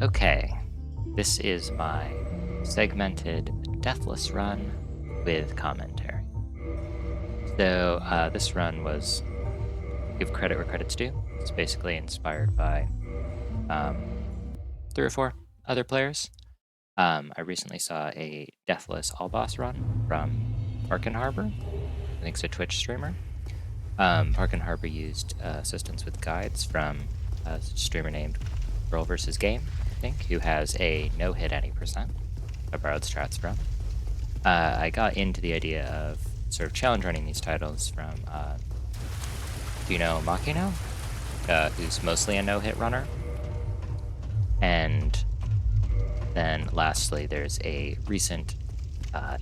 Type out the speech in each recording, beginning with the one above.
Okay, this is my segmented Deathless run with commentary. So this run was, give credit where credit's due. It's basically inspired by three or four other players. I recently saw a Deathless all boss run from Harber. I think it's a Twitch streamer. Harber used assistance with guides from a streamer named Girl vs. Game, I think, who has a no-hit any %. I borrowed strats from. I got into the idea of sort of challenge running these titles from, do you know Makino? Who's mostly a no-hit runner. And then lastly, there's a recent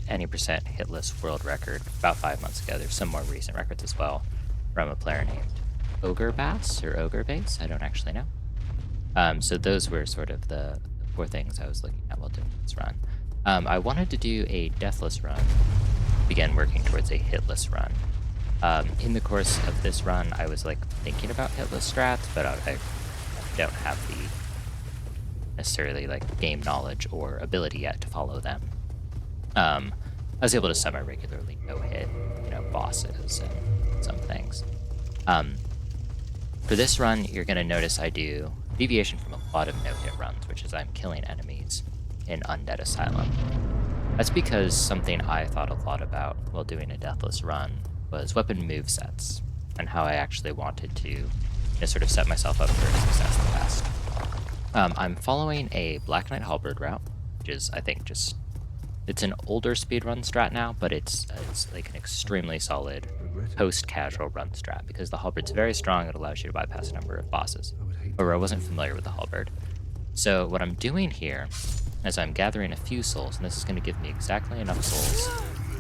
any % hitless world record about 5 months ago. There's some more recent records as well from a player named Ogre Bass or Ogre Base. I don't actually know. So those were sort of the four things I was looking at while doing this run. I wanted to do a deathless run, begin working towards a hitless run. In the course of this run, I was like thinking about hitless strats, but I don't have the necessarily like game knowledge or ability yet to follow them. I was able to semi-regularly no-hit, bosses and some things. For this run, you're going to notice I do deviation from a lot of no-hit runs, which is I'm killing enemies in Undead Asylum. That's because something I thought a lot about while doing a deathless run was weapon movesets and how I actually wanted to sort of set myself up for success the best. I'm following a Black Knight Halberd route, which is, I think, it's an older speedrun strat now, but it's like an extremely solid post-casual run strat because the Halberd's very strong. It allows you to bypass a number of bosses. However, I wasn't familiar with the Halberd. So what I'm doing here is I'm gathering a few souls, and this is going to give me exactly enough souls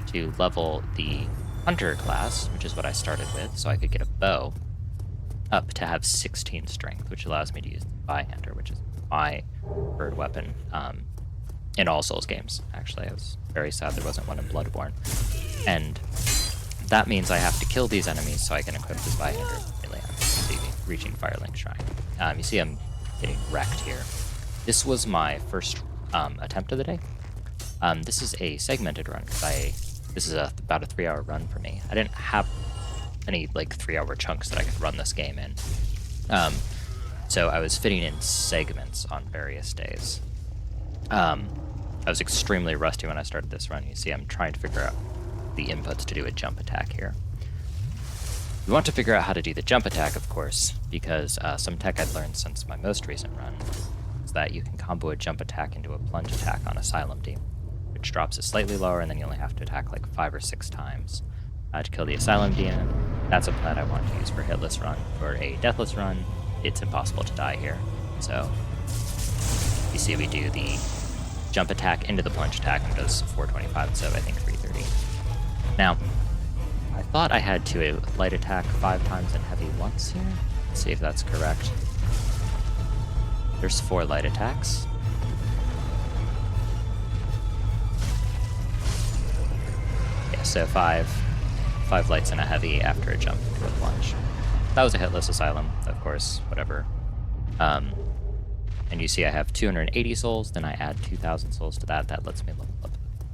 to level the Hunter class, which is what I started with, so I could get a bow, up to have 16 strength, which allows me to use the Zweihander, which is my preferred weapon in all Souls games. Actually, I was very sad there wasn't one in Bloodborne. And that means I have to kill these enemies so I can equip the Zweihander immediately after reaching Firelink Shrine. You see I'm getting wrecked here. This was my first attempt of the day. This is a segmented run because this is about a 3-hour run for me. I didn't have any like 3-hour chunks that I could run this game in. So I was fitting in segments on various days. I was extremely rusty when I started this run. You see I'm trying to figure out the inputs to do a jump attack here. We want to figure out how to do the jump attack, of course, because some tech I'd learned since my most recent run is that you can combo a jump attack into a plunge attack on Asylum Demon, which drops it slightly lower, and then you only have to attack like 5 or 6 times to kill the Asylum Demon. That's a plan I want to use for hitless run. For a deathless run, it's impossible to die here. So you see we do the jump attack into the plunge attack, and does 425 instead of I think 330. Now, I thought I had to light attack 5 times and heavy once here. Let's see if that's correct. There's 4 light attacks. Yeah, so 5 lights and a heavy after a jump into a plunge. That was a hitless Asylum, of course, whatever. And you see I have 280 souls, then I add 2,000 souls to that. That lets me level up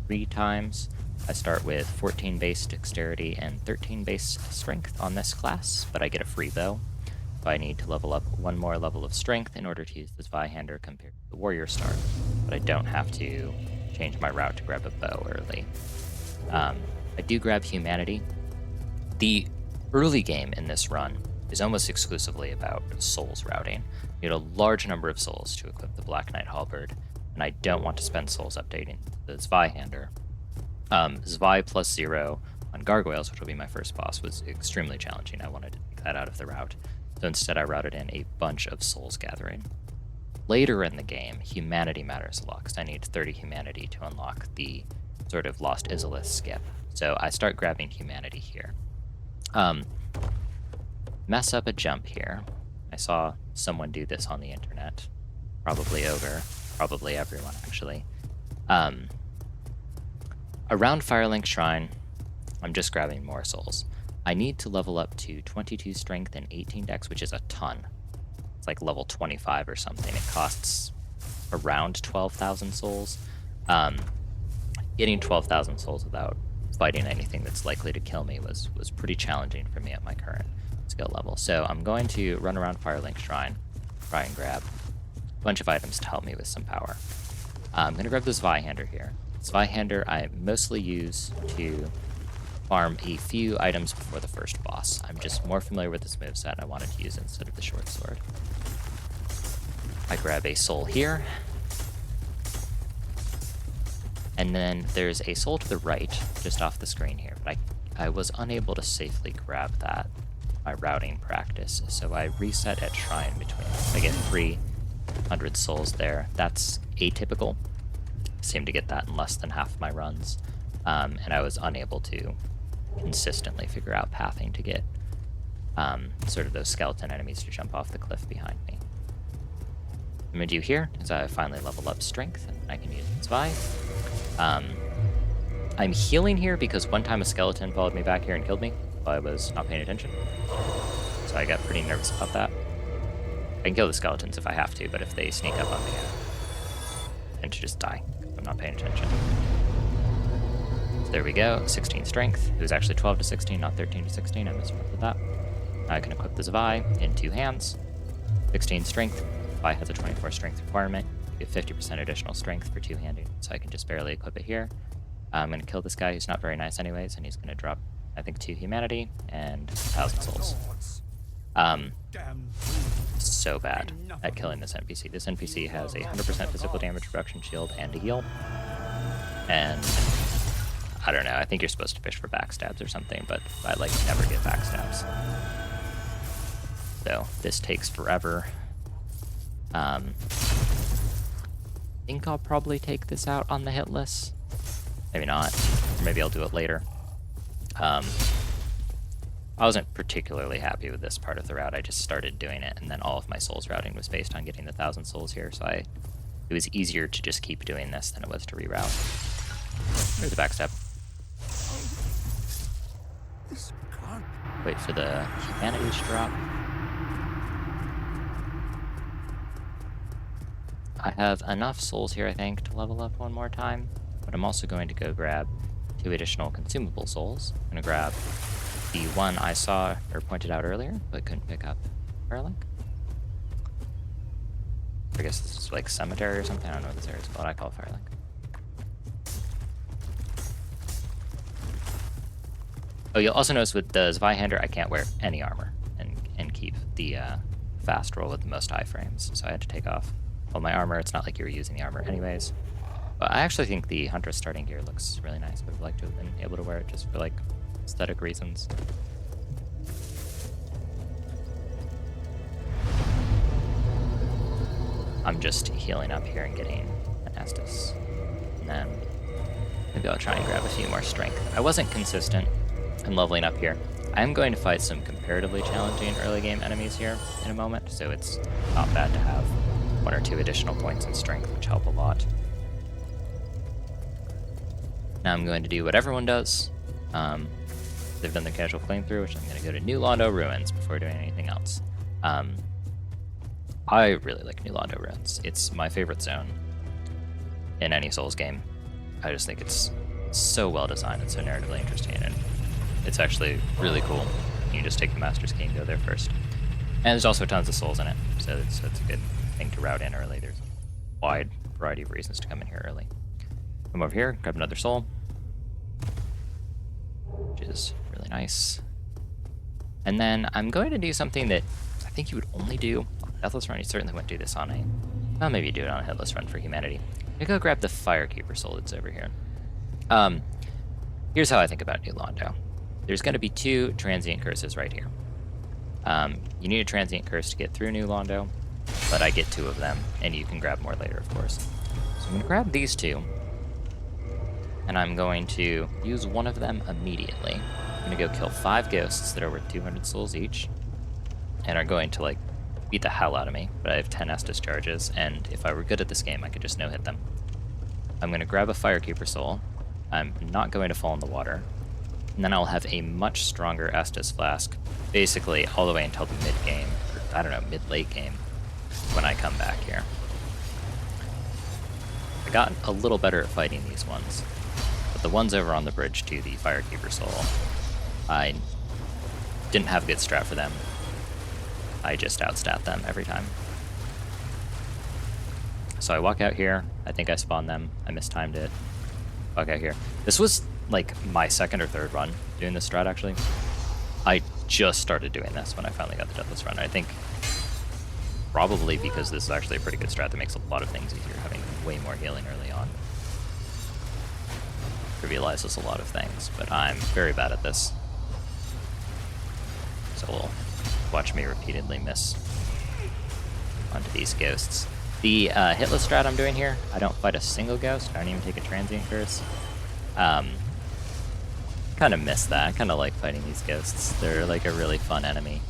3 times. I start with 14 base dexterity and 13 base strength on this class, but I get a free bow. So I need to level up 1 more level of strength in order to use the Zweihander compared to the Warrior Star. But I don't have to change my route to grab a bow early. I do grab Humanity. The early game in this run is almost exclusively about souls routing. You need a large number of souls to equip the Black Knight Halberd, and I don't want to spend souls updating the Zweihander. Zwei plus 0 on Gargoyles, which will be my first boss, was extremely challenging. I wanted to take that out of the route, so instead I routed in a bunch of souls gathering. Later in the game, Humanity matters a lot, because I need 30 Humanity to unlock the sort of Lost Izalith skip. So I start grabbing Humanity here. Mess up a jump here. I saw someone do this on the internet. Probably Ogre. Probably everyone, actually. Around Firelink Shrine, I'm just grabbing more souls. I need to level up to 22 strength and 18 dex, which is a ton. It's like level 25 or something. It costs around 12,000 souls. Um, Getting 12,000 souls without fighting anything that's likely to kill me was pretty challenging for me at my current skill level. So I'm going to run around Firelink Shrine, try and grab a bunch of items to help me with some power. I'm going to grab the Zweihander here. Zweihander I mostly use to farm a few items before the first boss. I'm just more familiar with this moveset. I wanted to use it instead of the short sword. I grab a soul here. And then there's a soul to the right, just off the screen here, but I was unable to safely grab that by routing practice, so I reset at Shrine between. I get 300 souls there. That's atypical. I seem to get that in less than half my runs, and I was unable to consistently figure out pathing to get sort of those skeleton enemies to jump off the cliff behind me. What I'm going to do here is I finally level up strength, and I can use Zwei. I'm healing here because one time a skeleton followed me back here and killed me while I was not paying attention. So I got pretty nervous about that. I can kill the skeletons if I have to, but if they sneak up on me, I tend to just die if I'm not paying attention. So there we go, 16 strength. It was actually 12 to 16, not 13 to 16. I misremembered that. Now I can equip the Zwei in 2 hands. 16 strength. Zwei has a 24 strength requirement. You get 50% additional strength for 2-handing, so I can just barely equip it here. I'm going to kill this guy who's not very nice anyways, and he's going to drop, I think, 2 humanity and 1,000 souls. So bad at killing this NPC. This NPC has a 100% physical damage reduction shield and a heal. And I don't know, I think you're supposed to fish for backstabs or something, but I like never get backstabs. So this takes forever. I think I'll probably take this out on the hitless. Maybe not, or maybe I'll do it later. I wasn't particularly happy with this part of the route. I just started doing it, and then all of my souls routing was based on getting the 1,000 souls here, so it was easier to just keep doing this than it was to reroute. There's a backstab. Wait for the humanity to drop. I have enough souls here, I think, to level up one more time, but I'm also going to go grab 2 additional consumable souls. I'm going to grab the one I saw or pointed out earlier, but couldn't pick up. Firelink? I guess this is like cemetery or something. I don't know what this area is called. I call it Firelink. Oh, you'll also notice with the Zweihander, I can't wear any armor and keep the fast roll with the most iframes, so I had to take off all my armor. It's not like you were using the armor anyways. But I actually think the Huntress starting gear looks really nice. I would like to have been able to wear it just for like aesthetic reasons. I'm just healing up here and getting an Estus. And then maybe I'll try and grab a few more strength. I wasn't consistent in leveling up here. I am going to fight some comparatively challenging early game enemies here in a moment, so it's not bad to have 1 or 2 additional points in strength, which help a lot. Now I'm going to do what everyone does. They've done the casual flamethrower, which I'm going to go to New Londo Ruins before doing anything else. I really like New Londo Ruins. It's my favorite zone in any Souls game. I just think it's so well designed and so narratively interesting, and it's actually really cool. You just take the Master's Key and go there first. And there's also tons of souls in it, so it's a good thing to route in early. There's a wide variety of reasons to come in here early. Come over here, grab another soul, which is really nice. And then I'm going to do something that I think you would only do on a Deathless run. You certainly wouldn't do this on a... Well, maybe you do it on a Hitless run for humanity. I'm gonna go grab the Firekeeper soul that's over here. Here's how I think about New Londo. There's going to be 2 transient curses right here. You need a transient curse to get through New Londo, but I get 2 of them, and you can grab more later, of course. So I'm going to grab these 2, and I'm going to use one of them immediately. I'm going to go kill 5 ghosts that are worth 200 souls each, and are going to, like, beat the hell out of me, but I have 10 Estus charges, and if I were good at this game, I could just no-hit them. I'm going to grab a Firekeeper soul. I'm not going to fall in the water. And then I'll have a much stronger Estus flask, basically all the way until the mid-game, or I don't know, mid-late game, when I come back here. I got a little better at fighting these ones. But the ones over on the bridge to the Firekeeper Soul, I didn't have a good strat for them. I just outstat them every time. So I walk out here. I think I spawned them. I mistimed it. Walk out here. This was like my second or third run doing this strat, actually. I just started doing this when I finally got the Deathless run. I think probably because this is actually a pretty good strat that makes a lot of things easier, having way more healing early on. Trivializes a lot of things, but I'm very bad at this. So we'll watch me repeatedly miss onto these ghosts. The hitless strat I'm doing here, I don't fight a single ghost. I don't even take a transient curse. Kind of miss that. I kind of like fighting these ghosts. They're like a really fun enemy.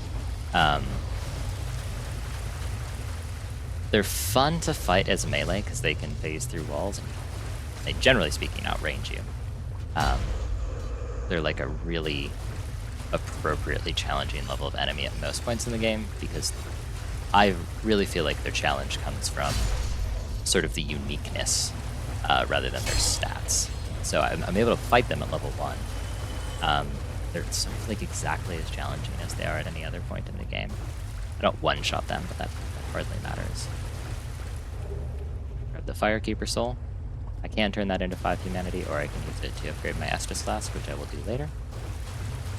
They're fun to fight as melee because they can phase through walls and they, generally speaking, outrange you. They're like a really appropriately challenging level of enemy at most points in the game because I really feel like their challenge comes from sort of the uniqueness rather than their stats. So I'm able to fight them at level 1. They're sort of like exactly as challenging as they are at any other point in the game. I don't one-shot them, but that hardly matters. Grab the Firekeeper Soul. I can turn that into 5 humanity, or I can use it to upgrade my Estus class, which I will do later.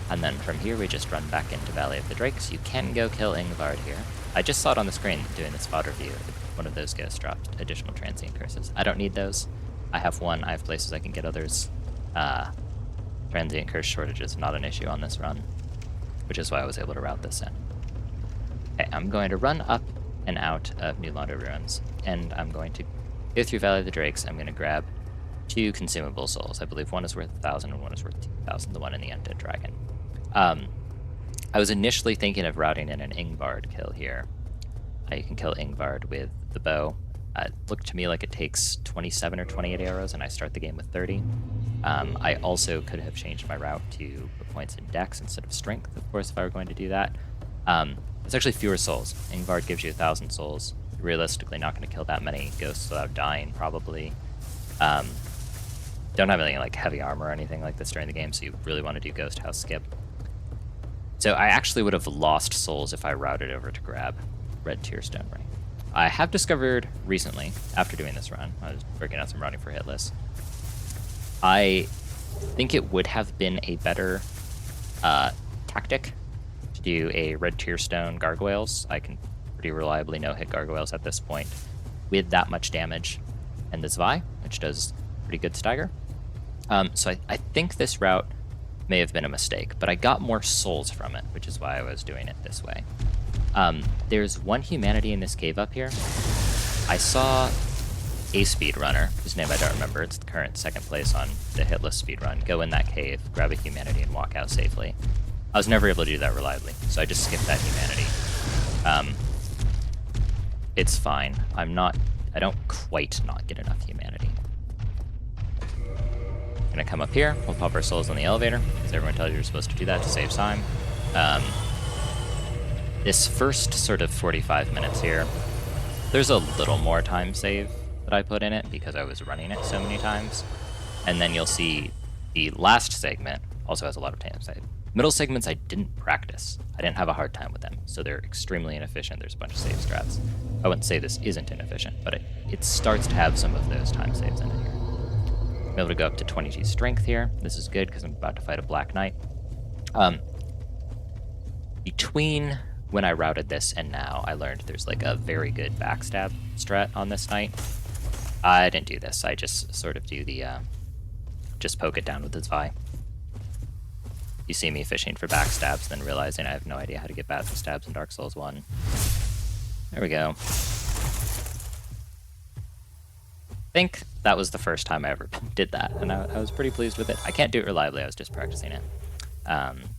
And then from here, we just run back into Valley of the Drakes. You can go kill Ingvard here. I just saw it on the screen doing this VOD review. One of those ghosts dropped additional transient curses. I don't need those. I have one. I have places I can get others. Transient curse shortage is not an issue on this run, which is why I was able to route this in. Okay, I'm going to run up and out of New Londo Ruins, and I'm going to go through Valley of the Drakes. I'm going to grab 2 consumable souls. I believe one is worth 1,000 and one is worth 2,000, the one in the Undead Dragon. I was initially thinking of routing in an Ingvard kill here. You can kill Ingvard with the bow. It looked to me like it takes 27 or 28 arrows, and I start the game with 30. I also could have changed my route to put points in dex instead of strength, of course, if I were going to do that. It's actually fewer souls. Ingvard gives you 1,000 souls. You're realistically not going to kill that many ghosts without dying, probably. Don't have any like heavy armor or anything like this during the game, so you really want to do Ghost House skip. So I actually would have lost souls if I routed over to grab Red Tearstone Ring. I have discovered recently, after doing this run, I was working on some routing for hitless, I think it would have been a better tactic to do a Red Tearstone Gargoyles. I can pretty reliably no-hit Gargoyles at this point with that much damage, and the Zwei, which does pretty good stagger. So I think this route may have been a mistake, but I got more souls from it, which is why I was doing it this way. There's 1 humanity in this cave up here. I saw a speedrunner, whose name I don't remember, it's the current 2nd place on the hitless speedrun, go in that cave, grab a humanity, and walk out safely. I was never able to do that reliably, so I just skipped that humanity. It's fine. I don't quite not get enough humanity. Gonna come up here, we'll pop our souls on the elevator, because everyone tells you you're supposed to do that to save time. This first sort of 45 minutes here, there's a little more time save that I put in it because I was running it so many times. And then you'll see the last segment also has a lot of time save. Middle segments I didn't practice. I didn't have a hard time with them, so they're extremely inefficient. There's a bunch of save strats. I wouldn't say this isn't inefficient, but it starts to have some of those time saves in it here. I'm able to go up to 22 strength here. This is good because I'm about to fight a Black Knight. Between when I routed this and now, I learned there's like a very good backstab strat on this knight. I didn't do this. I just sort of do the, just poke it down with the Zwei. You see me fishing for backstabs, then realizing I have no idea how to get backstabs in Dark Souls 1. There we go. I think that was the first time I ever did that, and I was pretty pleased with it. I can't do it reliably, I was just practicing it.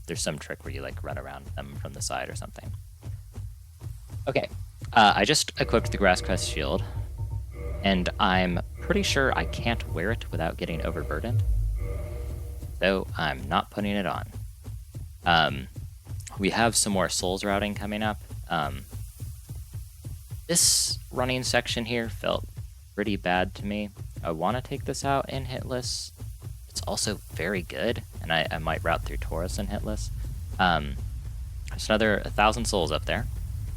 There's some trick where you like run around them from the side or something. Okay, I just equipped the Grasscrest shield, and I'm pretty sure I can't wear it without getting overburdened, so I'm not putting it on. We have some more Souls routing coming up. This running section here felt pretty bad to me. I want to take this out in hitless. It's also very good, and I might route through Taurus in hitless. There's another 1,000 souls up there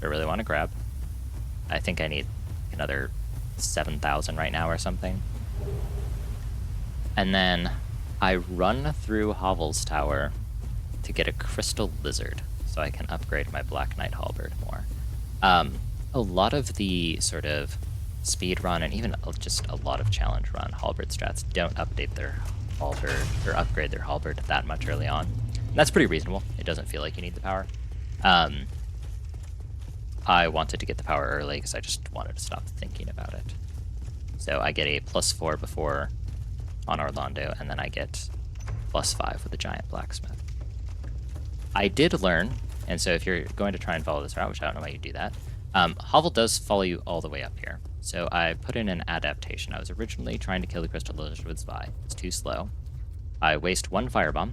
I really want to grab. I think I need another 7,000 right now or something. And then I run through Hovel's Tower to get a Crystal Lizard so I can upgrade my Black Knight Halberd more. A lot of the sort of speed run and even just a lot of challenge run Halberd strats don't update their Halberd or upgrade their Halberd that much early on. And that's pretty reasonable. It doesn't feel like you need the power. I wanted to get the power early because I just wanted to stop thinking about it. So I get a +4 before on Orlando, and then I get +5 with the Giant Blacksmith. I did learn, and so if you're going to try and follow this route, which I don't know why you do that, Hovel does follow you all the way up here. So I put in an adaptation. I was originally trying to kill the Crystal Lizard with Zwei. It's too slow. I waste 1 Firebomb,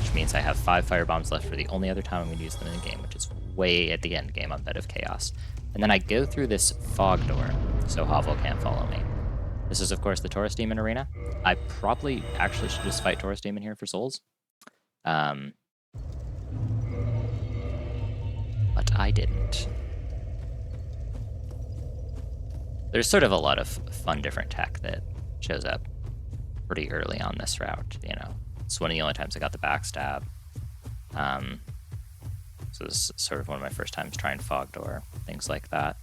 which means I have 5 Firebombs left for the only other time I'm going to use them in the game, which is way at the end game on Bed of Chaos. And then I go through this fog door, so Hovel can't follow me. This is, of course, the Taurus Demon arena. I probably actually should just fight Taurus Demon here for souls. But I didn't. There's sort of a lot of fun different tech that shows up pretty early on this route, you know. It's one of the only times I got the backstab. So this is sort of one of my first times trying fog door, things like that.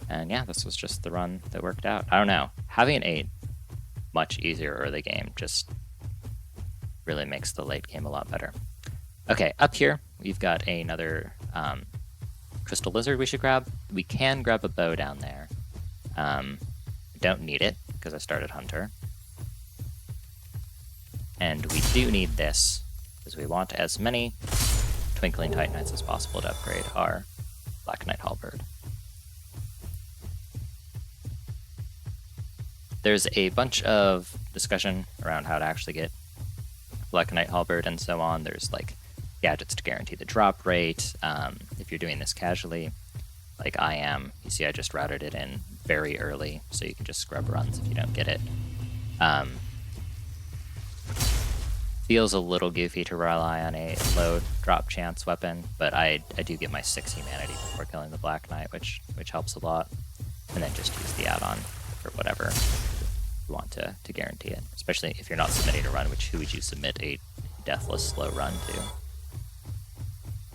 And yeah, this was just the run that worked out. I don't know. Having a much easier early game just really makes the late game a lot better. Okay, up here, we've got another Crystal Lizard we should grab. We can grab a bow down there. Don't need it, because I started Hunter. And we do need this, because we want as many Twinkling Titanites as possible to upgrade our Black Knight Halberd. There's a bunch of discussion around how to actually get Black Knight Halberd and so on. There's like gadgets to guarantee the drop rate. If you're doing this casually, like I am, you see I just routed it in very early, so you can just scrub runs if you don't get it. Feels a little goofy to rely on a low drop chance weapon, but I do get my 6 humanity before killing the Black Knight, which helps a lot. And then just use the add-on for whatever you want to guarantee it. Especially if you're not submitting a run, who would you submit a Deathless slow run to?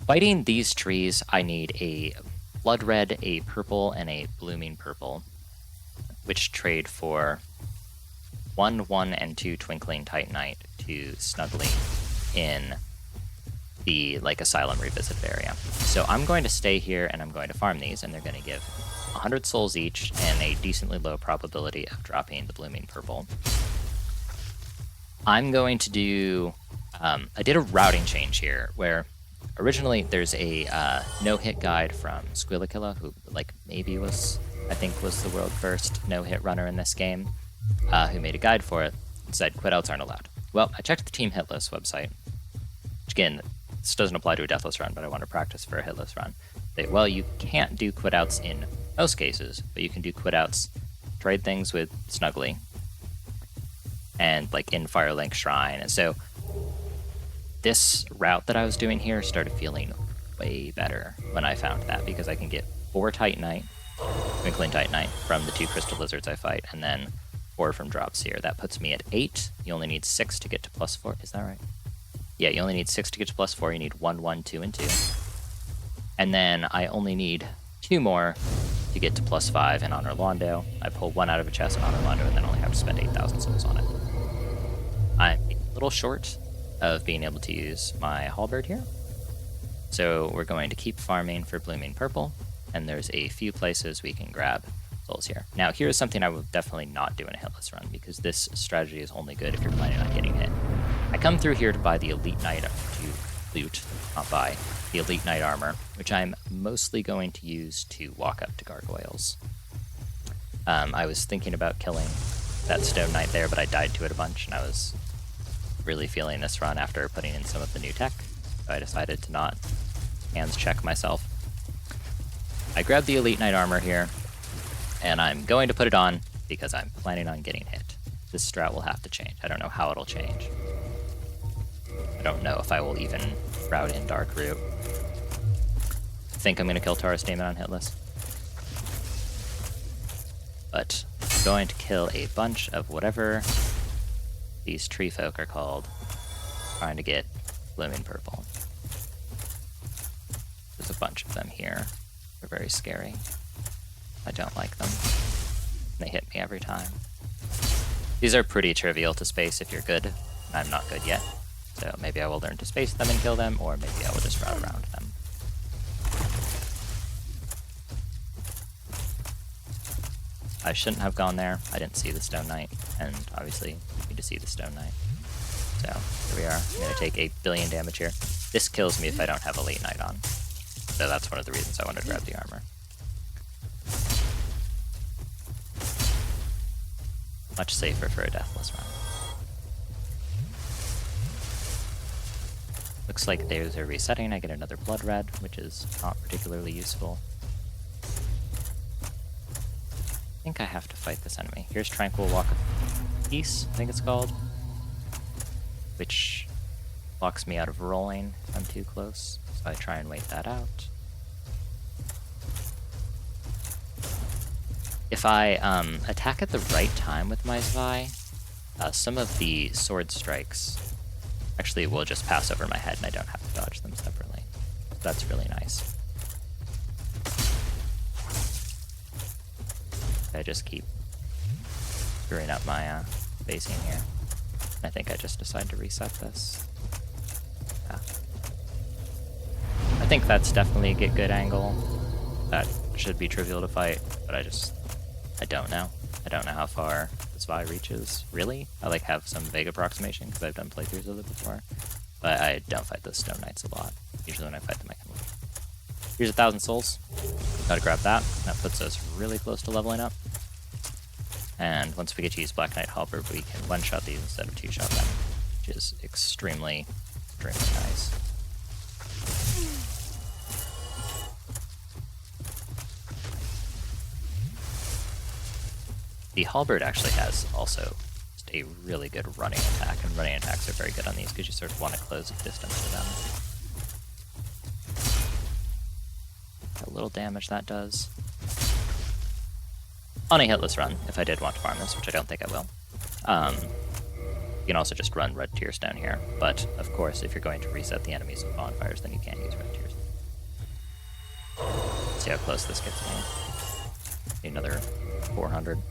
Fighting these trees, I need a Blood Red, a Purple, and a Blooming Purple, which trade for 1, 1, and 2 Twinkling Titanite to Snuggly in the Asylum Revisited area. So I'm going to stay here and I'm going to farm these, and they're going to give 100 souls each and a decently low probability of dropping the Blooming Purple. I'm going to do... I did a routing change here, where originally there's a no-hit guide from Squillakilla, who maybe was the world first no-hit runner in this game, who made a guide for it and said quit outs aren't allowed. Well, I checked the Team Hitless website, which again, this doesn't apply to a Deathless run, but I want to practice for a Hitless run. Well, you can't do quit outs in most cases, but you can do quit outs, trade things with Snuggly, and in Firelink Shrine. And so this route that I was doing here started feeling way better when I found that, because I can get 4 Titanite, Twinkling Titanite, from the 2 Crystal Lizards I fight, and then 4 from drops here. That puts me at 8. You only need 6 to get to +4. Is that right? Yeah, you only need 6 to get to +4. You need 1, 1, 2, and 2. And then I only need 2 more to get to +5 and on Orlando. I pull 1 out of a chest on Orlando and then only have to spend 8,000 souls on it. I'm a little short of being able to use my Halberd here. So we're going to keep farming for Blooming Purple, and there's a few places we can grab souls here. Now, here's something I will definitely not do in a hitless run, because this strategy is only good if you're planning on getting hit. I come through here to buy the Elite Knight, not buy the Elite Knight armor, which I'm mostly going to use to walk up to Gargoyles. I was thinking about killing that Stone Knight there, but I died to it a bunch, and I was really feeling this run after putting in some of the new tech, so I decided to not hands check myself. I grabbed the Elite Knight armor here, and I'm going to put it on because I'm planning on getting hit. This strat will have to change. I don't know how it'll change. I don't know if I will even route in Dark Root. I think I'm going to kill Taurus Demon on hitless. But I'm going to kill a bunch of whatever these tree folk are called, trying to get blooming purple. There's a bunch of them here. They're very scary. I don't like them. They hit me every time. These are pretty trivial to space if you're good. I'm not good yet. So maybe I will learn to space them and kill them, or maybe I will just route around them. I shouldn't have gone there. I didn't see the Stone Knight, and obviously you need to see the Stone Knight. So here we are. I'm going to take 8 billion damage here. This kills me if I don't have Elite Knight on. So that's one of the reasons I wanted to grab the armor. Much safer for a Deathless run. Looks like those are resetting. I get another Blood Red, which is not particularly useful. I think I have to fight this enemy. Here's Tranquil Walk of Peace, I think it's called, which locks me out of rolling if I'm too close, so I try and wait that out. If I attack at the right time with my Zwei, some of the sword strikes actually will just pass over my head and I don't have to dodge them separately. So that's really nice. I just keep screwing up my basing here. I think I just decide to reset this. Yeah. I think that's definitely a good angle. That should be trivial to fight, but I don't know. I don't know how far the Zwei reaches, really. I like have some vague approximation because I've done playthroughs of it before, but I don't fight those Stone Knights a lot. Usually when I fight them I can leave. Here's 1,000 souls. Gotta grab that. That puts us really close to leveling up. And once we get to use Black Knight Halberd, we can one-shot these instead of two-shot them, which is extremely, extremely nice. The Halberd actually has also just a really good running attack, and running attacks are very good on these because you sort of want to close the distance to them. A little damage that does. On a hitless run, if I did want to farm this, which I don't think I will. You can also just run Red Tearstone here, but of course if you're going to reset the enemies with bonfires, then you can't use Red Tearstone. Let's see how close this gets me. Another 400.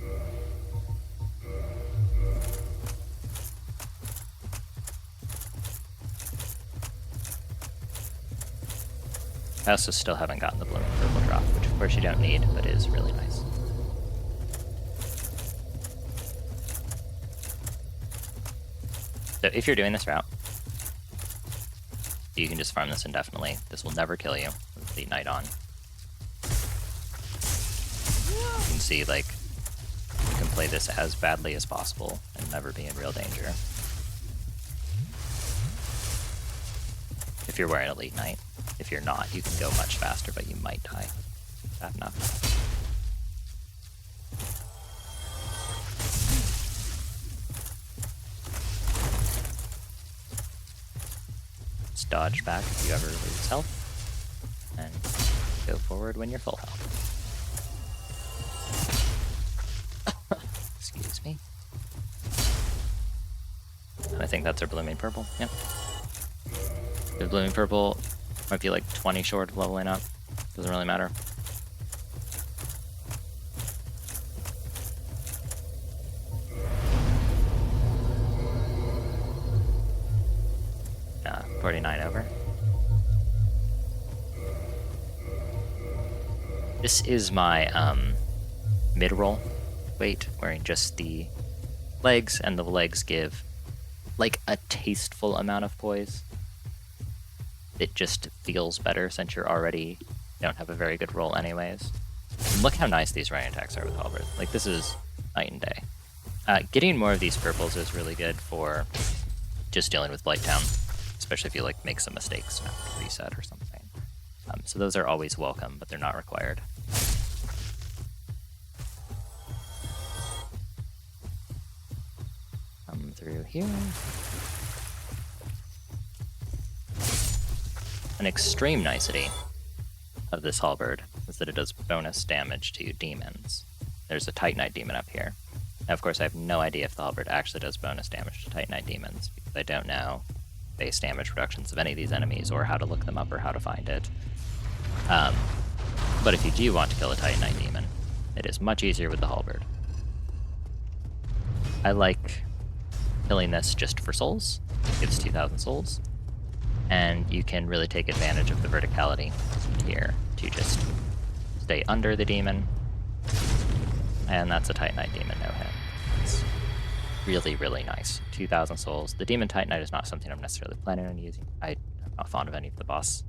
I also still haven't gotten the blooming purple drop, which of course you don't need, but is really nice. So if you're doing this route, you can just farm this indefinitely. This will never kill you with the Knight on. You can see, like, you can play this as badly as possible and never be in real danger. If you're wearing Elite Knight. If you're not, you can go much faster, but you might die. Bad enough. Let's dodge back if you ever lose health, and go forward when you're full health. Excuse me. And I think that's our blooming purple. Yep. The blooming purple might be like 20 short of leveling up. Doesn't really matter. 49 over. This is my mid-roll weight, wearing just the legs, and the legs give like a tasteful amount of poise. It just feels better since you're already don't have a very good roll anyways. And look how nice these running attacks are with Halberd. Like, this is night and day. Getting more of these purples is really good for just dealing with Blighttown, especially if you like make some mistakes and have to reset or something. So those are always welcome, but they're not required. through here. An extreme nicety of this Halberd is that it does bonus damage to demons. There's a Titanite demon up here. Now, of course, I have no idea if the Halberd actually does bonus damage to Titanite demons, because I don't know base damage reductions of any of these enemies, or how to look them up, or how to find it. But if you do want to kill a Titanite demon, it is much easier with the Halberd. I like killing this just for souls. It gives 2,000 souls. And you can really take advantage of the verticality here to just stay under the demon. And that's a Titanite demon no-hit. It's really, really nice. 2,000 souls. The demon Titanite is not something I'm necessarily planning on using. I'm not fond of any of the boss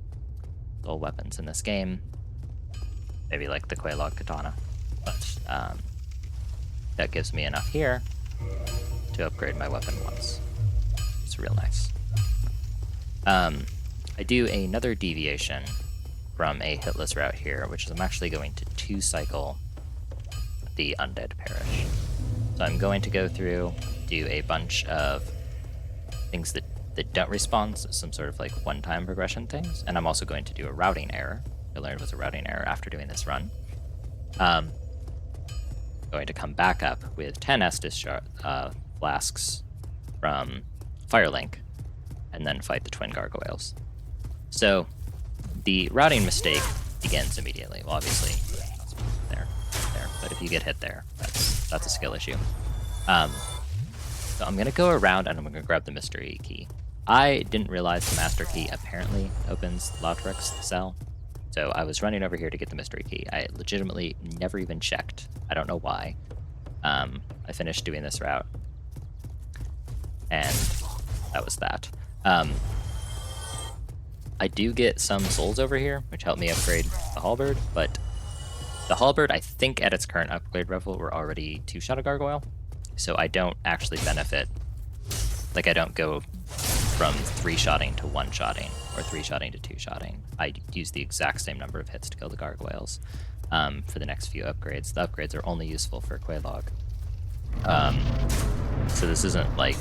soul weapons in this game. Maybe like the Quelaag Katana. But that gives me enough here to upgrade my weapon once. It's real nice. I do another deviation from a hitless route here, which is I'm actually going to 2-cycle the Undead Parish. So I'm going to go through, do a bunch of things that don't respawn, so some sort of like one-time progression things, and I'm also going to do a routing error. I learned was a routing error after doing this run. Going to come back up with 10 Estus flasks from Firelink, and then fight the twin gargoyles. So the routing mistake begins immediately. Well, obviously, there, but if you get hit there, that's a skill issue. So I'm gonna go around and I'm gonna grab the mystery key. I didn't realize the master key apparently opens Lautric's cell. So I was running over here to get the mystery key. I legitimately never even checked. I don't know why. I finished doing this route, and that was that. I do get some souls over here, which help me upgrade the Halberd, but the Halberd, I think at its current upgrade level, we're already 2-shot a gargoyle, so I don't actually benefit. Like, I don't go from 3-shotting to 1-shotting, or 3-shotting to 2-shotting. I use the exact same number of hits to kill the gargoyles for the next few upgrades. The upgrades are only useful for Quelaag. So this isn't like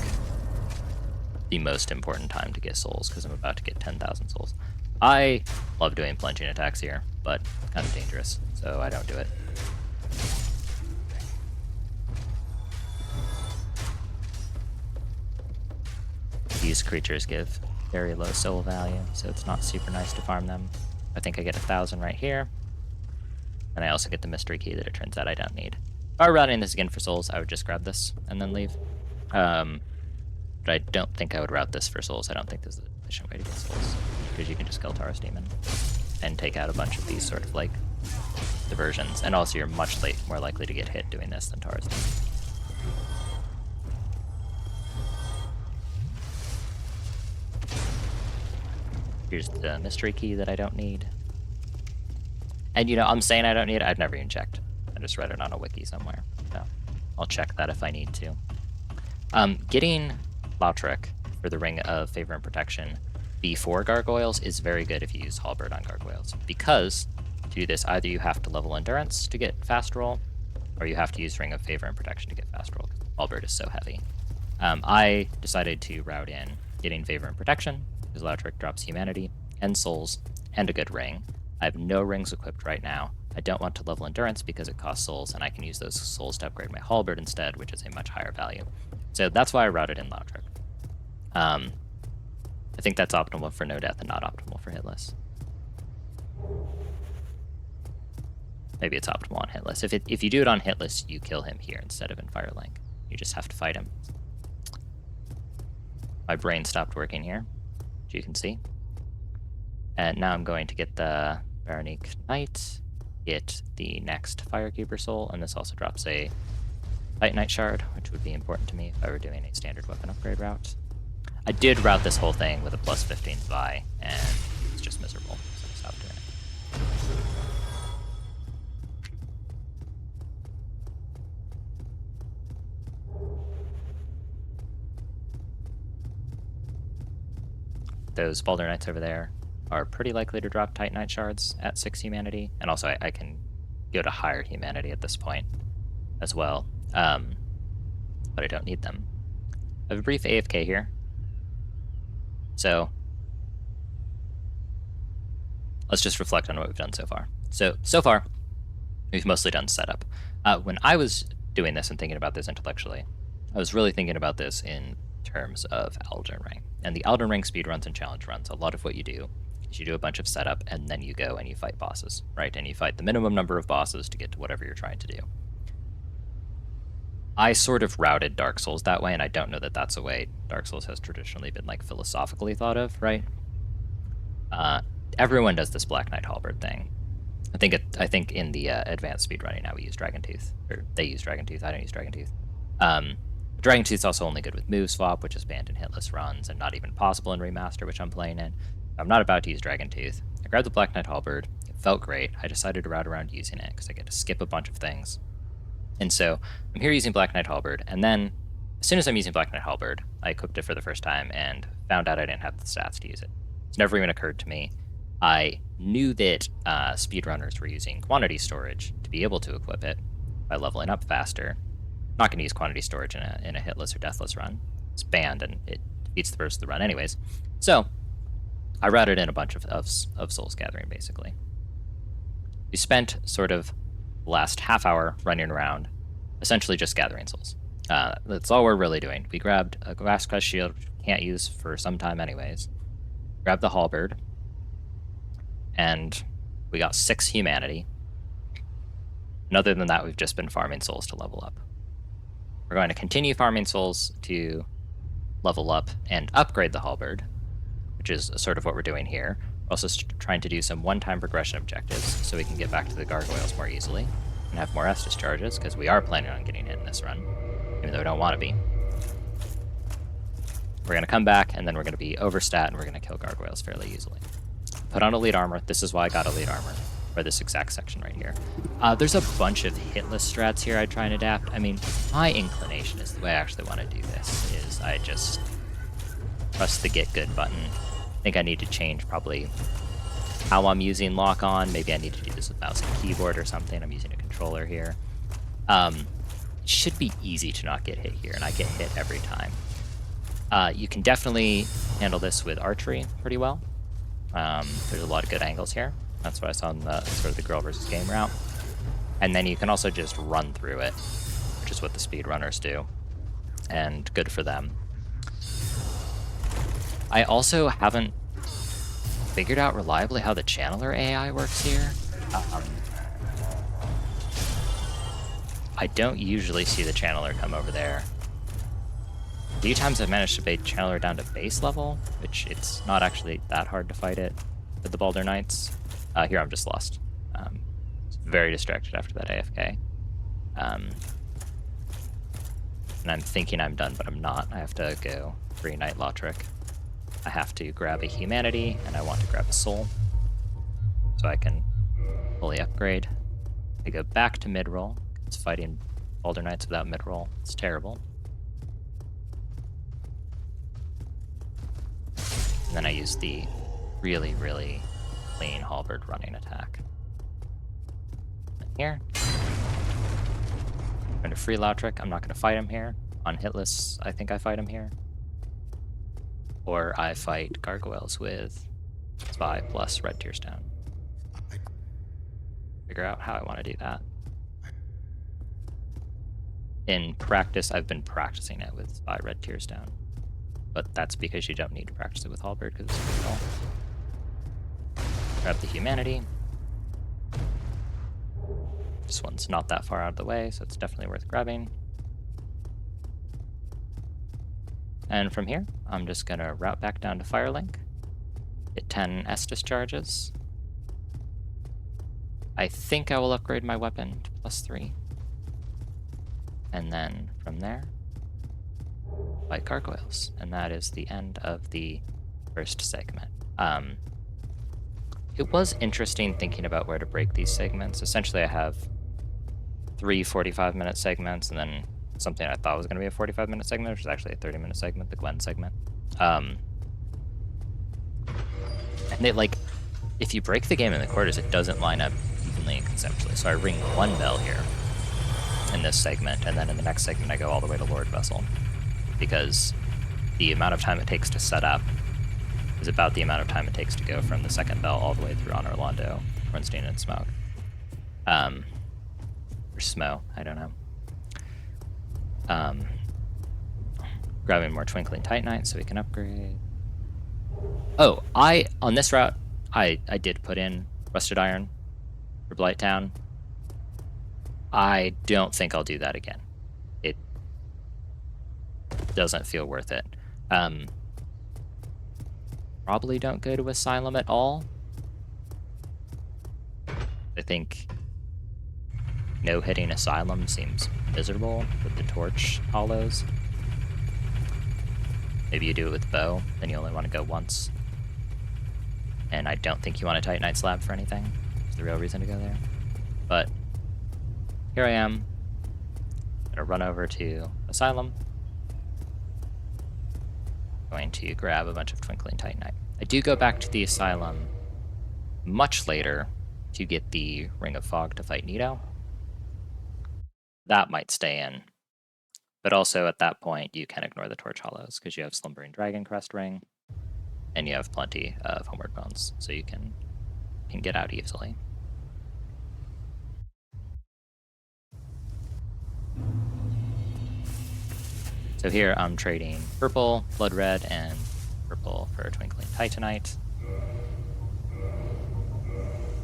the most important time to get souls, because I'm about to get 10,000 souls. I love doing plunging attacks here, but it's kind of dangerous, so I don't do it. These creatures give very low soul value, so it's not super nice to farm them. I think I get 1,000 right here, and I also get the mystery key that it turns out I don't need. If I were running this again for souls, I would just grab this and then leave. But I don't think I would route this for souls. I don't think this is an efficient way to get souls, because you can just kill Taurus Demon and take out a bunch of these sort of like diversions, and also you're much more likely to get hit doing this than Taurus Demon. Here's the mystery key that I don't need. And you know, I'm saying I don't need it, I've never even checked. I just read it on a wiki somewhere. So I'll check that if I need to. Getting Lautric for the Ring of Favor and Protection before Gargoyles is very good if you use Halberd on Gargoyles, because to do this, either you have to level Endurance to get fast roll, or you have to use Ring of Favor and Protection to get fast roll, because Halberd is so heavy. I decided to route in getting Favor and Protection, because Lautric drops Humanity, and Souls, and a good ring. I have no rings equipped right now. I don't want to level Endurance because it costs souls, and I can use those souls to upgrade my Halberd instead, which is a much higher value. So that's why I routed in Lautric. I think that's optimal for no death and not optimal for hitless. Maybe it's optimal on hitless. If you do it on hitless, you kill him here instead of in Firelink. You just have to fight him. My brain stopped working here, as you can see. And now I'm going to get the Baronique Knight, get the next Firekeeper Soul, and this also drops a Titanite Shard, which would be important to me if I were doing a standard weapon upgrade route. I did route this whole thing with a plus 15 Zwei, and it's just miserable, so I stopped doing it. Those Baldur Knights over there are pretty likely to drop Titanite Shards at 6 humanity, and also I can go to higher humanity at this point as well, but I don't need them. I have a brief AFK here. So let's just reflect on what we've done so far. So far, we've mostly done setup. When I was doing this and thinking about this intellectually, I was really thinking about this in terms of Elden Ring. And the Elden Ring speedruns and challenge runs, a lot of what you do is you do a bunch of setup and then you go and you fight bosses, right? And you fight the minimum number of bosses to get to whatever you're trying to do. I sort of routed Dark Souls that way, and I don't know that that's a way Dark Souls has traditionally been like philosophically thought of, right? Everyone does this Black Knight Halberd thing. I think in the advanced speedrunning now we use Dragon Tooth, or they use Dragon Tooth. I don't use Dragon Tooth. Dragon Tooth's also only good with move swap, which is banned in hitless runs and not even possible in remaster, which I'm playing in. I'm not about to use Dragon Tooth. I grabbed the Black Knight Halberd. It felt great. I decided to route around using it because I get to skip a bunch of things. And so I'm here using Black Knight Halberd, and then as soon as I'm using Black Knight Halberd, I equipped it for the first time and found out I didn't have the stats to use it. It's never even occurred to me. I knew that speedrunners were using quantity storage to be able to equip it by leveling up faster. I'm not going to use quantity storage in a hitless or deathless run. It's banned and it defeats the purpose of the run anyways. So I routed in a bunch of Souls Gathering, basically. We spent sort of the last half hour running around, essentially just gathering souls. That's all we're really doing. We grabbed a Glass Crest Shield, which we can't use for some time anyways. Grabbed the Halberd, and we got 6 humanity. And other than that, we've just been farming souls to level up. We're going to continue farming souls to level up and upgrade the Halberd, which is sort of what we're doing here. We're also trying to do some one-time progression objectives so we can get back to the Gargoyles more easily and have more Estus charges, because we are planning on getting in this run, even though we don't want to be. We're going to come back, and then we're going to be overstat, and we're going to kill Gargoyles fairly easily. Put on elite armor. This is why I got elite armor for this exact section right here. There's a bunch of hitless strats here I try and adapt. I mean, my inclination is the way I actually want to do this is I just press the get good button. I think I need to change probably how I'm using lock on. Maybe I need to do this with mouse and keyboard or something. I'm using a controller here. It should be easy to not get hit here, and I get hit every time. You can definitely handle this with archery pretty well. There's a lot of good angles here. That's what I saw in the sort of the girl versus game route. And then you can also just run through it, which is what the speedrunners do, and good for them. I also haven't figured out reliably how the channeler AI works here. I don't usually see the channeler come over there. A few times I've managed to bait channeler down to base level, which it's not actually that hard to fight it with the Baldur Knights. Here I'm just lost. Very distracted after that AFK. And I'm thinking I'm done, but I'm not. I have to go free Knight Lothric. I have to grab a humanity, and I want to grab a soul, so I can fully upgrade. I go back to mid-roll. It's fighting Baldur Knights without mid-roll. It's terrible. And then I use the really, really clean Halberd running attack. And here. I'm going to free Lothric. I'm not going to fight him here. On hitless, I think I fight him here. Or I fight Gargoyles with Spy plus Red Tearstone. Figure out how I want to do that. In practice, I've been practicing it with Spy Red Tearstone. But that's because you don't need to practice it with Halberd because it's pretty dull. Grab the humanity. This one's not that far out of the way, so it's definitely worth grabbing. And from here, I'm just going to route back down to Firelink, get 10 Estus charges. I think I will upgrade my weapon to +3. And then from there, fight Gargoyles. And that is the end of the first segment. It was interesting thinking about where to break these segments. Essentially, I have 3 45-minute segments, and then something I thought was going to be a 45-minute segment, which is actually a 30-minute segment, the Gwen segment. And they, like, if you break the game in the quarters, it doesn't line up evenly and conceptually. So I ring 1 bell here in this segment, and then in the next segment I go all the way to Lord Vessel. because the amount of time it takes to set up is about the amount of time it takes to go from the second bell all the way through on Orlando, Ornstein, and Smoke. Or Smo, I don't know. Grabbing more Twinkling Titanite so we can upgrade. Oh, on this route, I did put in Rusted Iron for Blighttown. I don't think I'll do that again. It doesn't feel worth it. Probably don't go to Asylum at all. I think no-hitting Asylum seems miserable with the torch hollows. Maybe you do it with bow, then you only want to go once. And I don't think you want a Titanite slab for anything. It's the real reason to go there. But here I am. I'm gonna run over to Asylum. Going to grab a bunch of Twinkling Titanite. I do go back to the Asylum much later to get the Ring of Fog to fight Nito. That might stay in. But also at that point, you can ignore the Torch Hollows because you have Slumbering Dragon Crest Ring, and you have plenty of Homeward Bones, so you can get out easily. So here I'm trading purple, blood red, and purple for Twinkling Titanite.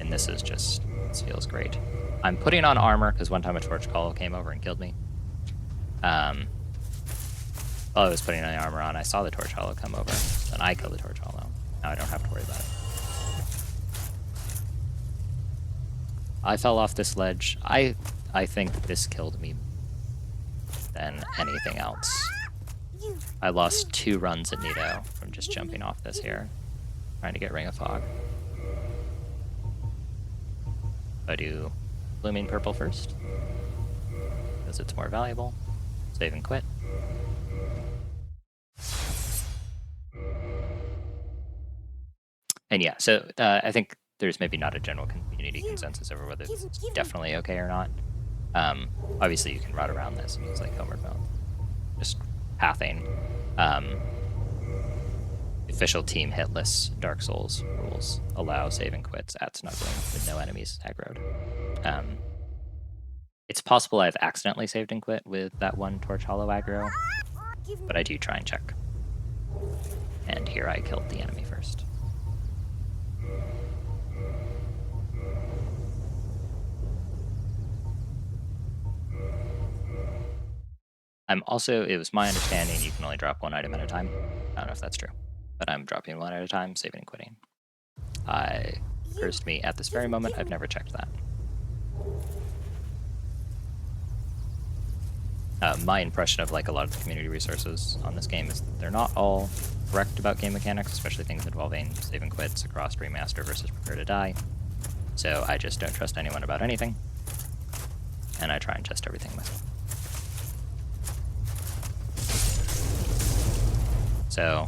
And this feels great. I'm putting on armor because one time a Torch Hollow came over and killed me. While I was putting the armor on, I saw the Torch Hollow come over, and I killed the Torch Hollow. Now I don't have to worry about it. I fell off this ledge. I think this killed me than anything else. I lost 2 runs at Nito from just jumping off this here, trying to get Ring of Fog. I do Blooming Purple first, because it's more valuable. Save and quit. And yeah, so I think there's maybe not a general community consensus over whether this is definitely okay or not. Obviously, you can route around this and use like Homeward Bone. Just pathing. Official team hitless Dark Souls rules allow save and quits at snuggling with no enemies aggroed. It's possible I've accidentally saved and quit with that one Torch Hollow aggro, but I do try and check. And here I killed the enemy first. It was my understanding you can only drop 1 item at a time. I don't know if that's true, but I'm dropping 1 at a time, saving and quitting. Occurs to me at this very moment, I've never checked that. My impression of like a lot of the community resources on this game is that they're not all correct about game mechanics, especially things involving save and quits across remaster versus prepare to die. So I just don't trust anyone about anything, and I try and test everything myself. So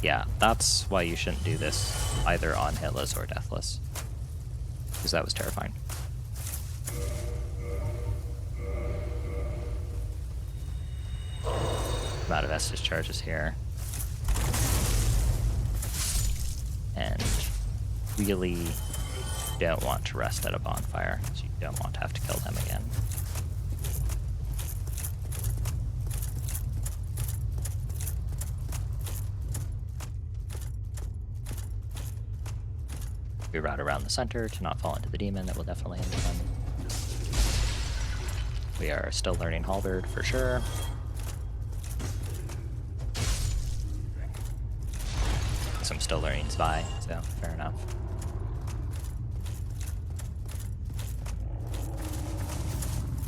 yeah, that's why you shouldn't do this either on hitless or deathless, because that was terrifying. I'm out of Estus charges here. And really don't want to rest at a bonfire, because you don't want to have to kill them again. We route around the center to not fall into the demon that will definitely end them. We are still learning Halberd for sure. So I'm still learning Zwei, so fair enough.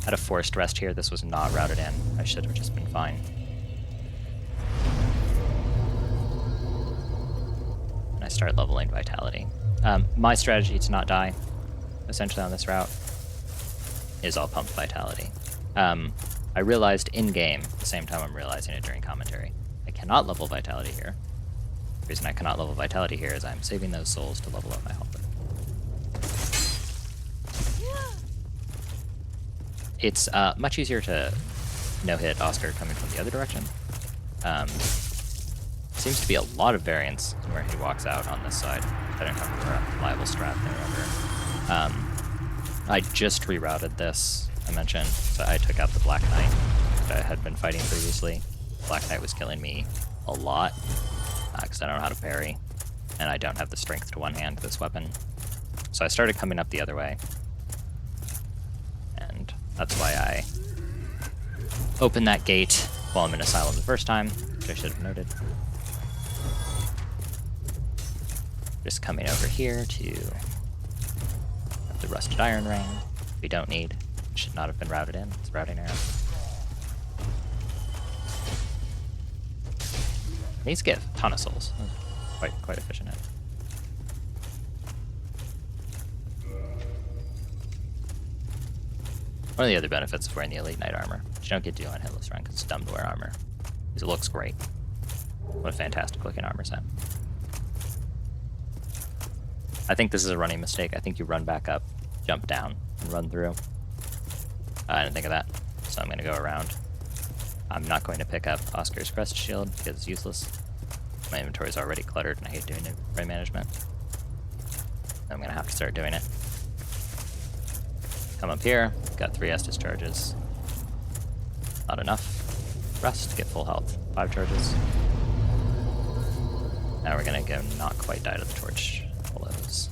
Had a forced rest here, this was not routed in. I should have just been fine. And I start leveling Vitality. My strategy to not die, essentially on this route, is I'll pump Vitality. I realized in-game, at the same time I'm realizing it during commentary, I cannot level Vitality here. The reason I cannot level Vitality here is I'm saving those souls to level up my Halberd. It's much easier to no-hit Oscar coming from the other direction. Seems to be a lot of variance to where he walks out on this side. I don't have a reliable strat there ever. I just rerouted this, I mentioned, so I took out the Black Knight that I had been fighting previously. Black Knight was killing me a lot, because I don't know how to parry, and I don't have the strength to one-hand this weapon. So I started coming up the other way, and that's why I opened that gate while I'm in Asylum the first time, which I should have noted. Just coming over here to the Rusted Iron Ring. We don't need. It should not have been routed in. It's a routing arrow. Needs to get a ton of souls. Quite efficient. One of the other benefits of wearing the Elite Knight armor, which you don't get to do on Hitless Run because it's dumb to wear armor, is it looks great. What a fantastic looking armor set. I think this is a running mistake. I think you run back up, jump down, and run through. I didn't think of that, so I'm going to go around. I'm not going to pick up Oscar's Crest Shield because it's useless. My inventory is already cluttered and I hate doing inventory management. I'm going to have to start doing it. Come up here, got 3 Estus charges. Not enough. Rest, get full health. 5 charges. Now we're going to go not quite die to the torch. Follows.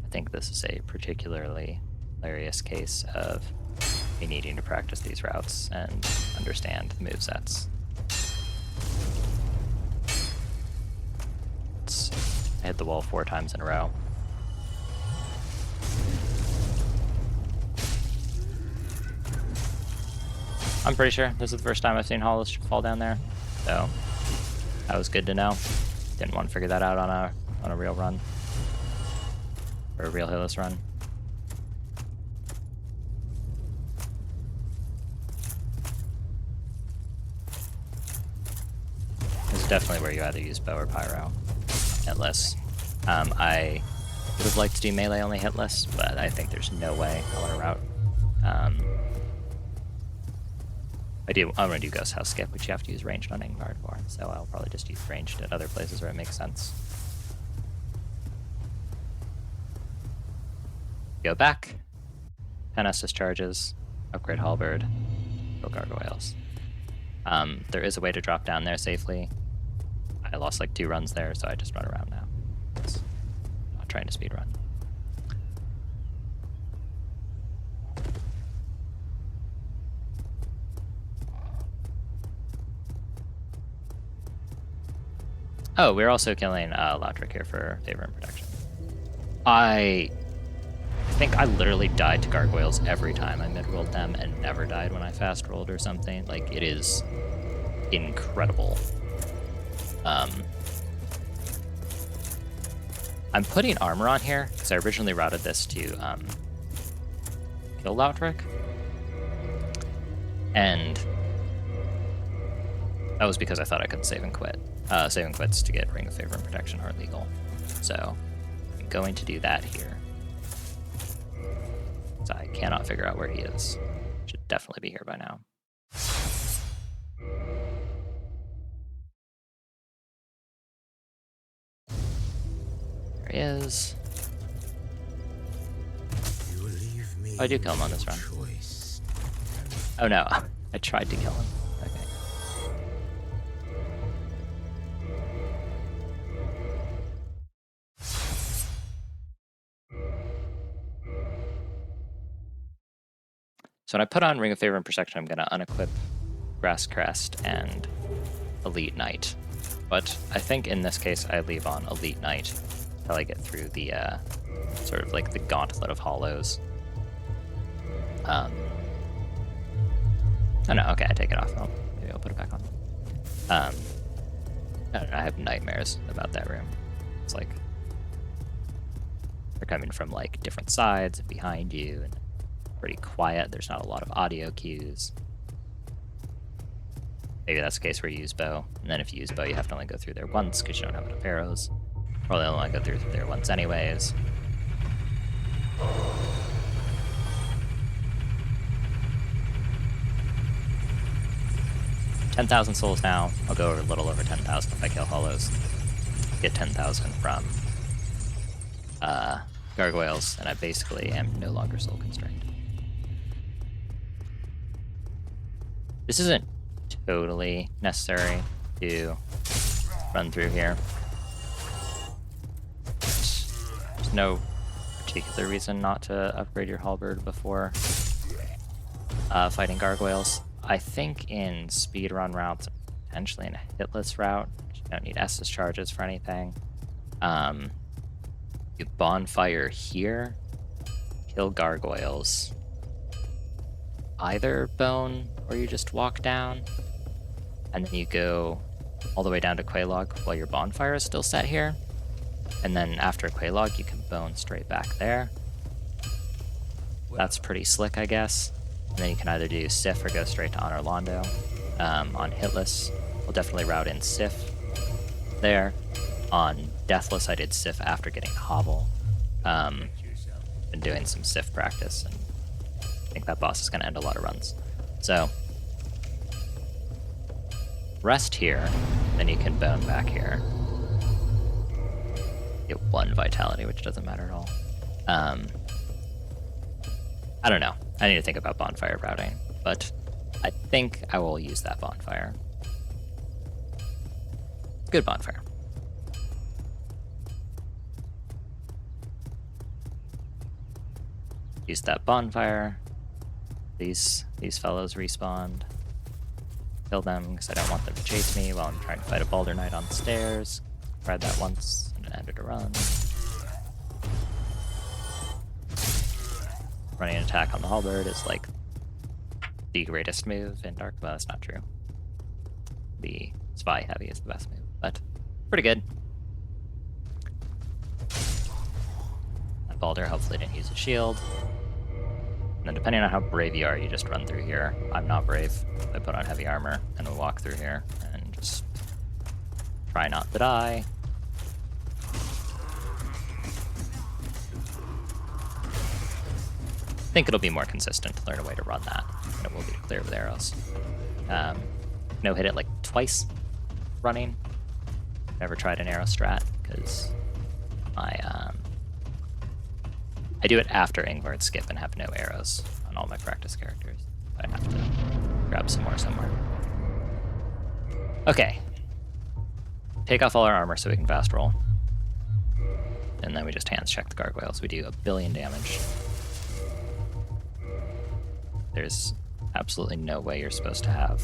I think this is a particularly hilarious case of me needing to practice these routes and understand the movesets. I hit the wall 4 times in a row. I'm pretty sure this is the first time I've seen Hollows fall down there, so that was good to know. Didn't want to figure that out on a real run. Or a real Hitless run. This is definitely where you either use bow or pyro. Hitless. I would have liked to do melee only hitless, but I think there's no way I want to route. I want to do Ghost House Skip, which you have to use ranged on Ingvard for, so I'll probably just use ranged at other places where it makes sense. Go back, 10 Estus charges, upgrade Halberd, go Gargoyles. There is a way to drop down there safely. I lost like 2 runs there, so I just run around now. Not trying to speed run. Oh, we're also killing Lautric here for favor and protection. I think I literally died to Gargoyles every time I mid-rolled them and never died when I fast-rolled or something. Like, it is incredible. I'm putting armor on here because I originally routed this to kill Lautric. And that was because I thought I could save and quit. Save and quits to get Ring of Favor and Protection are legal. So I'm going to do that here. So I cannot figure out where he is. Should definitely be here by now. There he is. Oh, I do kill him on this run. Oh no, I tried to kill him. Okay. So when I put on Ring of Favor and Protection, I'm going to unequip Grass Crest and Elite Knight. But I think in this case I leave on Elite Knight until I get through the sort of like the gauntlet of hollows. Oh no, okay, I take it off. Oh, maybe I'll put it back on. I don't know, I have nightmares about that room. It's like they're coming from like different sides and behind you, and pretty quiet. There's not a lot of audio cues. Maybe that's the case where you use bow. And then if you use bow, you have to only go through there once because you don't have enough arrows. Probably only go through there once anyways. $10,000 souls now. I'll go over a little over 10,000 if I kill hollows. Get 10,000 from gargoyles, and I basically am no longer soul constrained. This isn't totally necessary to run through here. There's no particular reason not to upgrade your halberd before fighting gargoyles. I think in speedrun routes, potentially in a hitless route, you don't need Estus charges for anything. You bonfire here, kill gargoyles. Either bone or you just walk down, and then you go all the way down to Quelaag while your bonfire is still set here. And then after Quelaag, you can bone straight back there. That's pretty slick, I guess. And then you can either do Sif or go straight to Honor Londo. On Hitless, we'll definitely route in Sif there. On Deathless, I did Sif after getting Hobble. Been doing some Sif practice, and I think that boss is going to end a lot of runs. So, rest here, then you can bone back here. Get 1 vitality, which doesn't matter at all. I don't know. I need to think about bonfire routing, but I think I will use that bonfire. Good bonfire. Use that bonfire. These fellows respawned. Kill them because I don't want them to chase me while I'm trying to fight a Balder Knight on the stairs. Tried that once and it ended a run. Running an attack on the halberd is like the greatest move in Dark. Well, that's not true. The Spy Heavy is the best move, but pretty good. That Balder hopefully didn't use a shield. And then depending on how brave you are, you just run through here. I'm not brave. I put on heavy armor and we'll walk through here and just try not to die. I think it'll be more consistent to learn a way to run that, and it will be to clear with arrows. No, hit it like twice running. Never tried an arrow strat because I do it after Ingvard's skip and have no arrows on all my practice characters. I have to grab some more somewhere. Okay. Take off all our armor so we can fast roll. And then we just hands check the gargoyles. We do 1 billion damage. There's absolutely no way you're supposed to have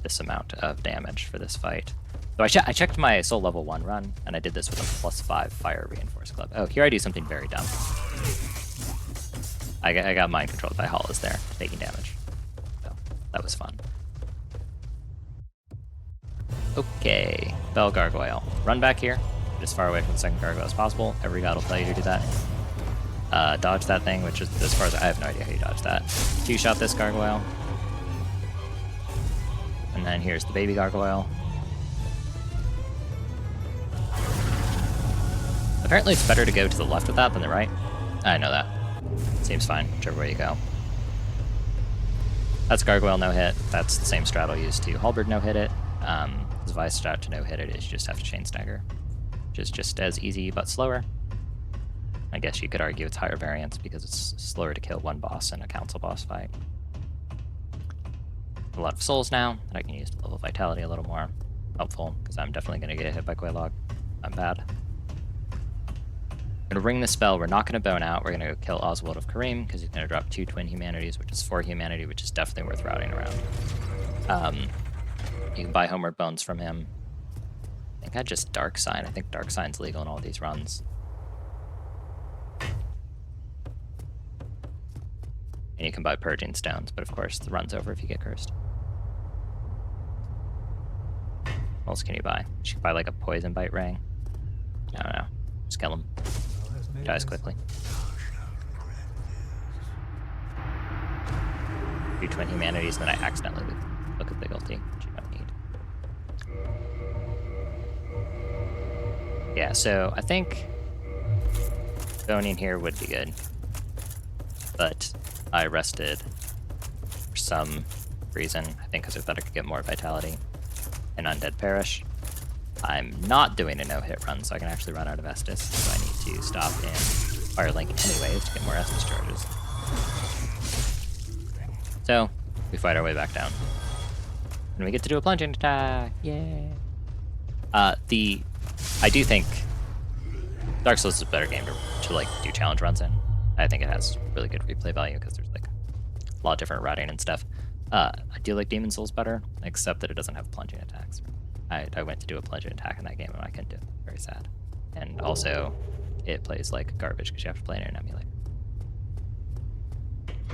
this amount of damage for this fight. So I checked my soul level 1 run, and I did this with a +5 fire reinforced club. Oh, here I do something very dumb. I got mind controlled by hollows there, taking damage. So that was fun. Okay, Bell Gargoyle. Run back here, get as far away from the second gargoyle as possible. Every god will tell you to do that. Dodge that thing, which is, as far as I have no idea how you dodge that. 2-shot this gargoyle. And then here's the baby gargoyle. Apparently it's better to go to the left with that than the right. I know that. Seems fine, whichever way you go. That's gargoyle no-hit. That's the same strat I'll use to halberd no-hit it. Zwei strat to no-hit it is you just have to chain stagger, which is just as easy but slower. I guess you could argue it's higher variance because it's slower to kill one boss in a council boss fight. A lot of souls now, and I can use the level vitality a little more. Helpful, because I'm definitely going to get hit by Quelaag. I'm bad. I'm going to ring the spell. We're not going to bone out. We're going to go kill Oswald of Kareem, because he's going to drop 2 twin humanities, which is 4 humanity, which is definitely worth routing around. You can buy homeward bones from him. I think I just Dark Sign. I think Dark Sign's legal in all these runs. And you can buy Purging Stones, but of course the run's over if you get cursed. What else can you buy? You should buy like a Poison Bite Ring. I don't know. Just kill him. Dies quickly. do Twin Humanities, and then I accidentally look at Big Ulti, which you don't need. Yeah, so I think zoning here would be good, but I rested for some reason. I think because I thought I could get more Vitality and Undead Perish. I'm not doing a no-hit run, so I can actually run out of Estus, so I need to stop and Firelink anyways to get more Estus charges. So, we fight our way back down. And we get to do a plunging attack! Yay! I do think Dark Souls is a better game to like do challenge runs in. I think it has really good replay value because there's like a lot of different routing and stuff. I do like Demon Souls better, except that it doesn't have plunging attacks. I went to do a plunging attack in that game and I couldn't do it. Very sad. And also, it plays like garbage because you have to play it in an emulator.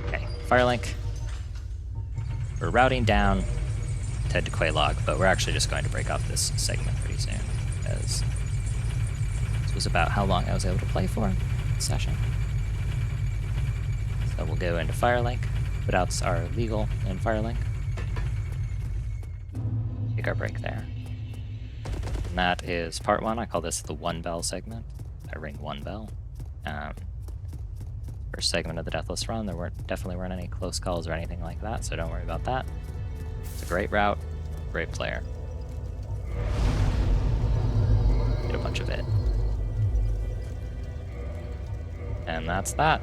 Okay, Firelink. We're routing down to head to Quelaag, but we're actually just going to break off this segment pretty soon because this was about how long I was able to play for this session. So we'll go into Firelink. Putouts are legal in Firelink. Take our break there. And that is part 1. I call this the 1 bell segment. I ring 1 bell. First segment of the Deathless run, there definitely weren't any close calls or anything like that, so don't worry about that. It's a great route, great player. Get a bunch of it. And that's that.